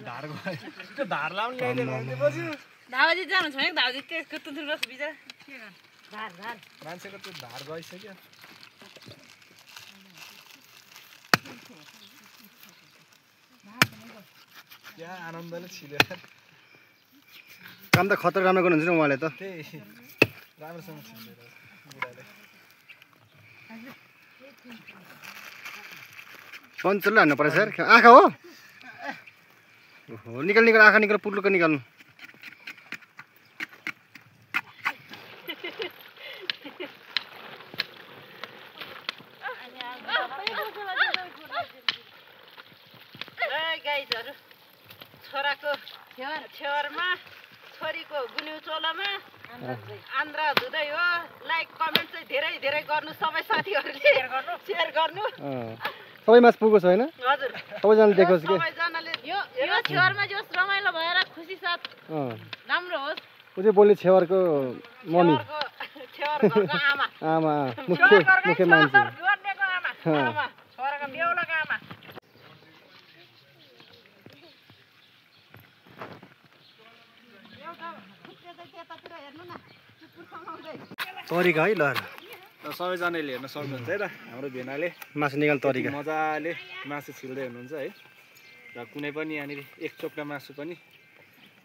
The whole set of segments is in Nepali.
धार गयो त्यो धार लाउन ल्याइदिए पछि धावाजी जानु छ नि धावाजी त्यसको तुलुल रस बिचा धार धार मान्छेको त्यो धार गइसक्यो क्या आनन्दले छिल्यो काम त खतरा राम्रो गर्नुहुन्छ नि उहाँले त त्यही राम्रोसँग छिल्यो बुढाले पञ्चरले हान्नु पर्छ सर आँखा हो ओहो निकाल निकाल आँखा निकाल पुट्लुको निकाल्नु गाइजहरु छोराको छेवरमा छोरीको गुन्यु चोलामा आन्द्रा धुदै हो लाइक कमेन्ट चाहिँ धेरै धेरै गर्नु सबै साथीहरुले शेयर गर्नु सबै मास पुगो छ हैन हजुर सबैजनाले देखोस् के सबैजनाले यो छेवरमा जो रमाइलो भएर खुसी साथ राम्रो होस् उ चाहिँ बोल्ने छेवरको मम्मी छेवर घरको आमा आमा मुख्य मान्छे गर्नेको आमा छोराको बेहुलाको आमा तरिका है ल सबैजनाले हेर्न सक्नुहुन्छ है त हाम्रो भेनाले मासु निकाल तरिका मजाले मासु छिल्दै हुनुहुन्छ है र कुनै पनि यहाँनिर एक चोप्टा मासु पनि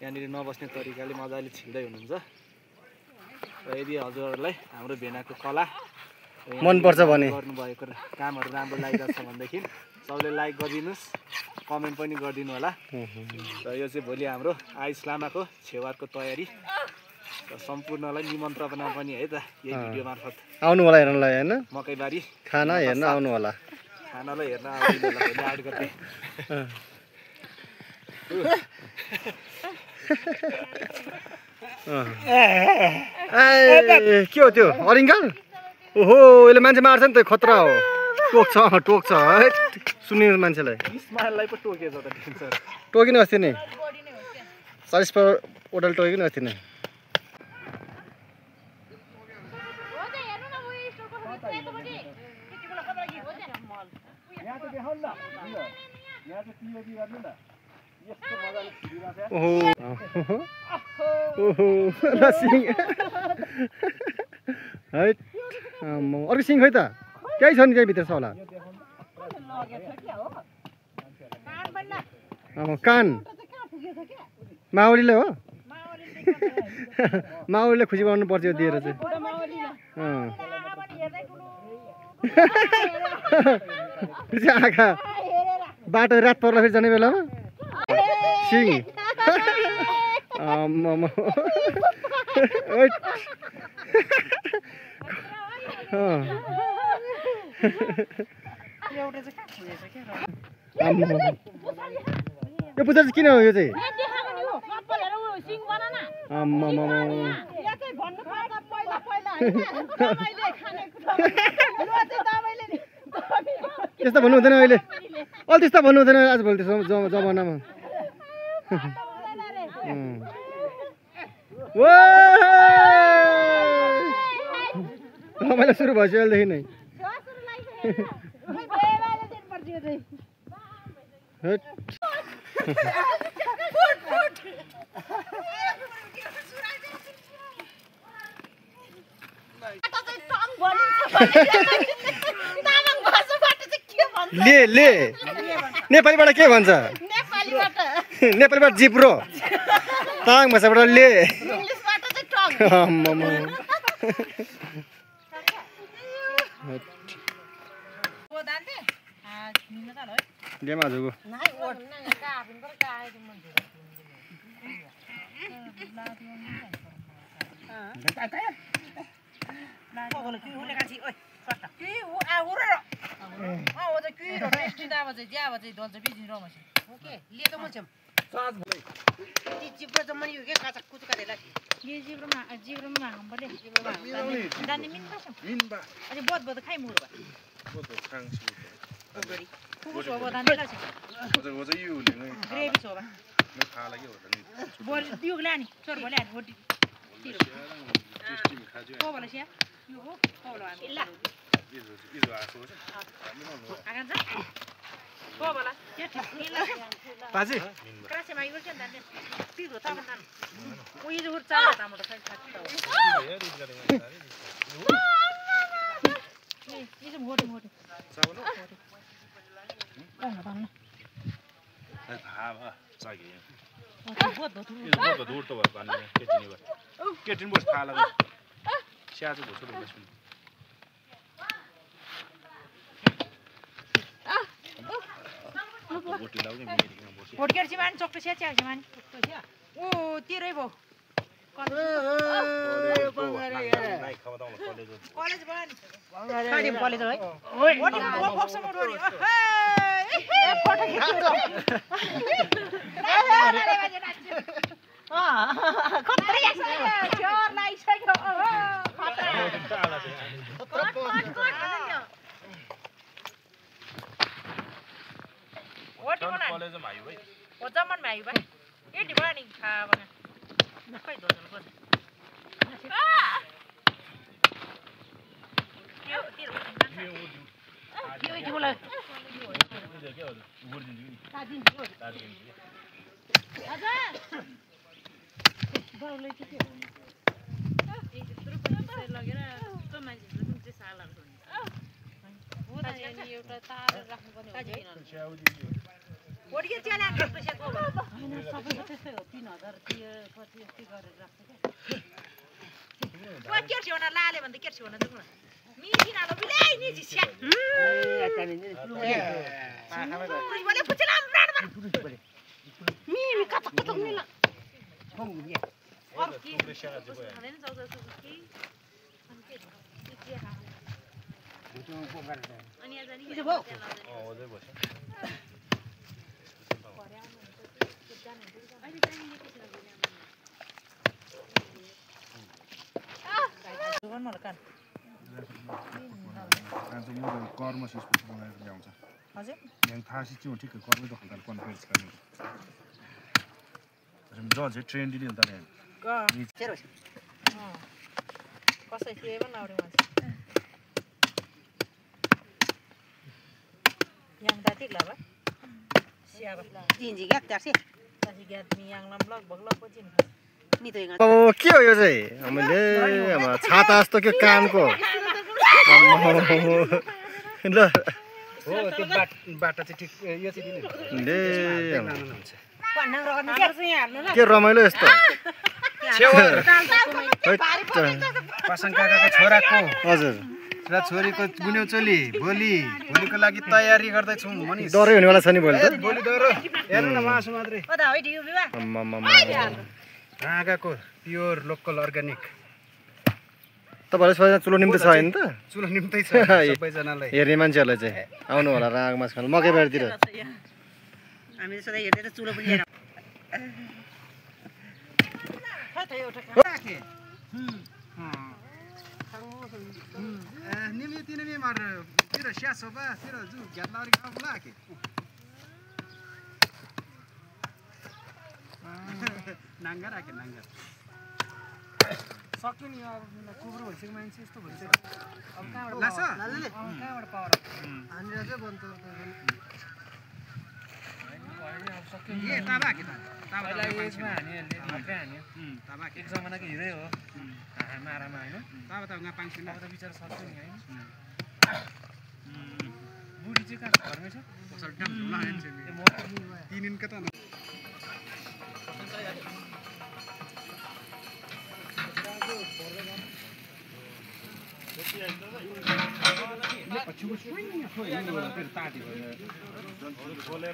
यहाँनिर नबस्ने तरिकाले मजाले छिल्दै हुनुहुन्छ र यदि हजुरहरूलाई हाम्रो भेनाको कला मनपर्छ भने गर्नुभएको कामहरू राम्रो लागिरहेको छ भनेदेखि सबैले लाइक गरिदिनुहोस् कमेन्ट पनि गरिदिनु होला र यो चाहिँ भोलि हाम्रो आयुष लामाको छेवारको तयारी र सम्पूर्णलाई निमन्त्रणा पनि है त यही भिडियो मार्फत आउनु होला हेर्नलाई हैन मकैबारी खाना हेर्न आउनु होला खानालाई हेर्न आउँदिनु होला भोलि 8 गते के हो त्यो अरिङ्गाल ओहो यसले मान्छे मार्छ नि त खतरा हो टोक्छ है सुन्ने मान्छेलाई स्माइललाई पो टोकेछ त टेन्सन टोकिन अस्ति नै 40 पर ओडल टोकिन अस्ति नै ओहो है अर्को सिङ खै त केही छ नि त्यही भित्र छ होला कान माओलीले हो माओलीले खुसी बनाउनु पर्छ यो दिएर चाहिँ आँखा बाटो रात पर्ला फेरि जाने बेलामा सिङ यो पुजा चाहिँ किन हो यो चाहिँ त्यस्तो भन्नु हुँदैन अहिले अलि त्यस्तो भन्नु हुँदैन आजभोलि जमानामा रमाइलो सुरु भइसक्यो अहिलेदेखि नै ले नेपालीबाट के भन्छ नेपालीबाट जिब्रो ताङ भाषाबाट ले बाजे se mai urge andare. Tiro ta man. Ui dur cha ta mo sai khat ta. Ni se मोटे मोटे. चावल Ông bạn nó. थाहा भयो सके बहुत बहुत. यो दूर त भयो पानी केटिनी भयो केटिन बस थाहा लाग्यो स्याज भयो छोडो बस बोटी लाउने मेरीमा बसी Một kia chị man chọc cái xe chèo chị man. Ô tia đây bộ. Con. नाइ खावा दाउन college College ban. Khai điểm college rồi. Ôi. Ôi đi bộ phốc xong rồi. Hey. Photo khiccho. खतरे चोर लाइसक्यो कलेजमा आयो भाइ जमन में आई भाई ये डिबड़ा नहीं खा बना नखै दो जन को यो डिबड़ा के हो गुर्दिन दिउ तादिन तादिन आजा बाउले के ए त्यत्रो पैसा लगेर त्यो मान्छेले कुन चाहिँ सालहरु हो त नि एउटा तार राख्नु पर्ने हो ओडियो च्याला पैसा को हैन सबै त्यसै हो 3000 तियो पछि यति गरेर राख्छ के के छ भने लाले भन्दा के छ भने जाउँ न मिसिन हालो बिलाई नि जिस्या पुलिस वाले पुछला ब्रान्डमा मी कता कता मिला हम नि और की हैन जाऊ की अनि आज नि के भयो अझै बस्यो आज म कर्म सिस्टम बनाएर ल्याउँछ हजुर यहाँ थाहा सिच्यो ठिकै कर्मै दोकान त कन्फरेन्स गर्ने जज ट्रेन दिने त कसै थिए पनि नआउने मान्छे yang datik lah bah siapa jinji gak taksi taksi gak ni yang lam log baglo ko jin ni to ingat ओ के हो यो चाहिँ हामीले छाता जस्तो के कानको ल हो त्यो बाटा चाहिँ ठिक यो चाहिँ दिने pandang rogan ke हाल्नु ल के रमाइलो यस्तो पासाङ काकाको छोराको हजुर र छोरीको गुन्यौ चोली भोलिको लागि तयारी गर्दैछौँ मनिष डरै हुनेवाला छ नि भोलि त भोलि डरो हेर्नु न मासु मात्रै o da oi diu biwa हाँगाको प्योर लोकल अर्ग्यानिक तपाईँलाई सबैजना चुलो निम्ति छ होइन त चुलो निम्तै छ सबैजनालाई हेर्ने मान्छेहरूलाई चाहिँ आउनु होला राग मास खानु मकै बारीतिर हामी सधैँ हेर्दै चुलो पनि लिएर निमी तिनमी मार तेरो स्या सोबा तेरो जु ग्यादलारी खाऊ लाके नाङ्गा राखे नाङ्गा सक्यो नि अब कुब्रो भइसक्यो मान्छे यस्तो भन्छ अब कहाँबाट लाछ कहाँबाट पावर हानेर चाहिँ बन्द सक्यो ए ताबा के ताबा यसमा हानिहाल्ने मात्रै हान्यो ताबा एक जमानाको हिरै हो मारामा हैन ताबा त उहाँ 500 अब त बिचार सक्यो नि हैन बुढी चाहिँ कहाँ घरमै छ पसल डाम झुला हैन छ म 3 दिन कता न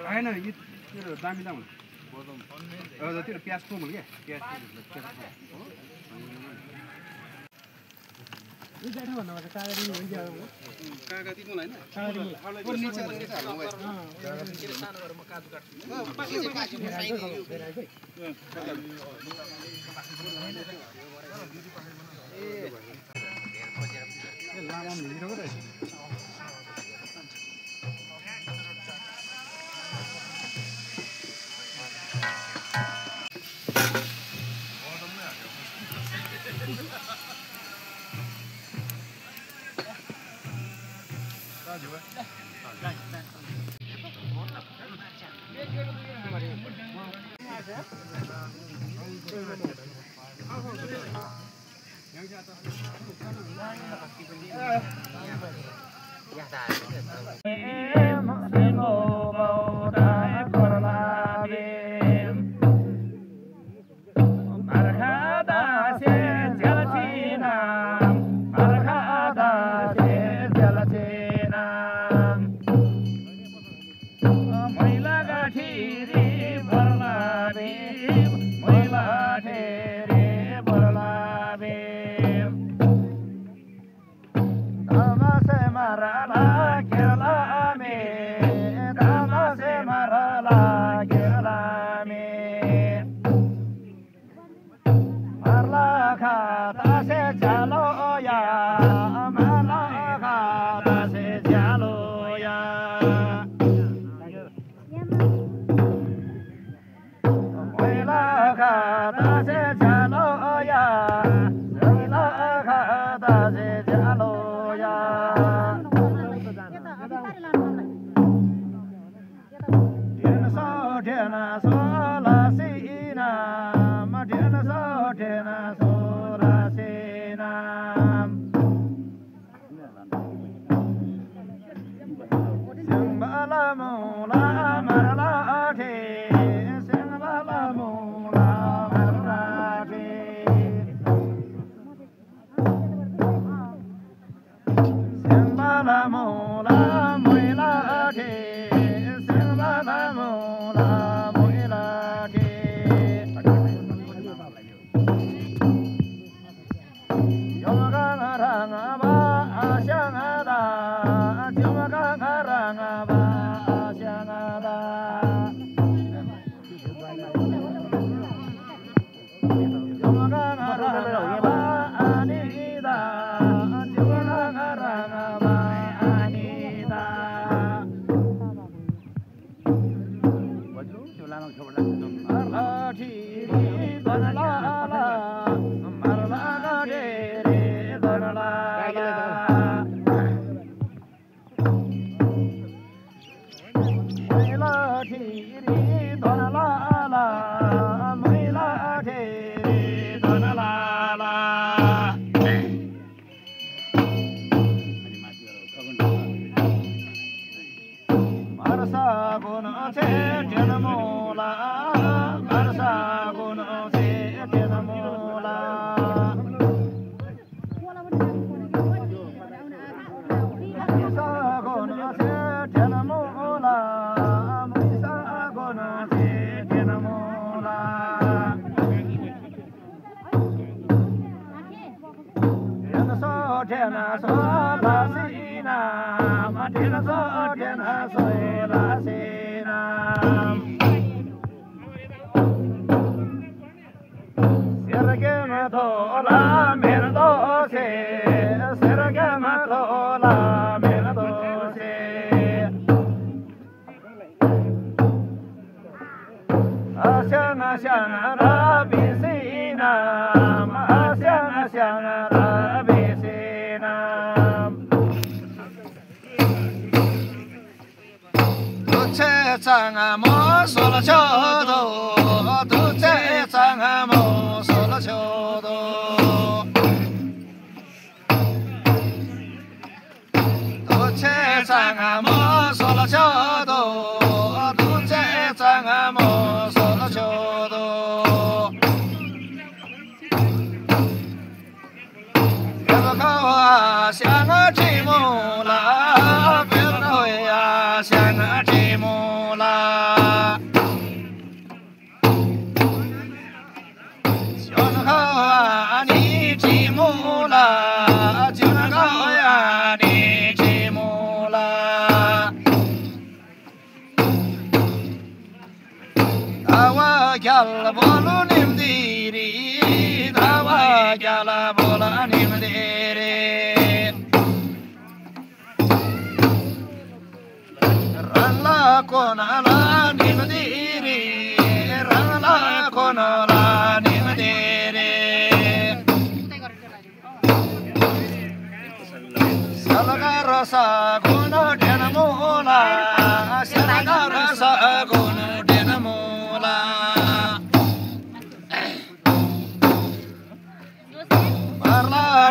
आएन यो तेरो दामी दाम तेरो प्याज कोमल क्या प्याज कागती मलाई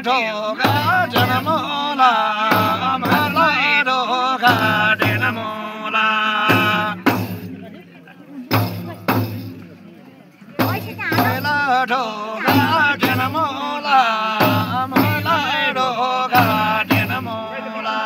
ढोका जनमोला मलाई ढोका जनमोला बेला ढोका जनमोला मलाई ढोका जनमोला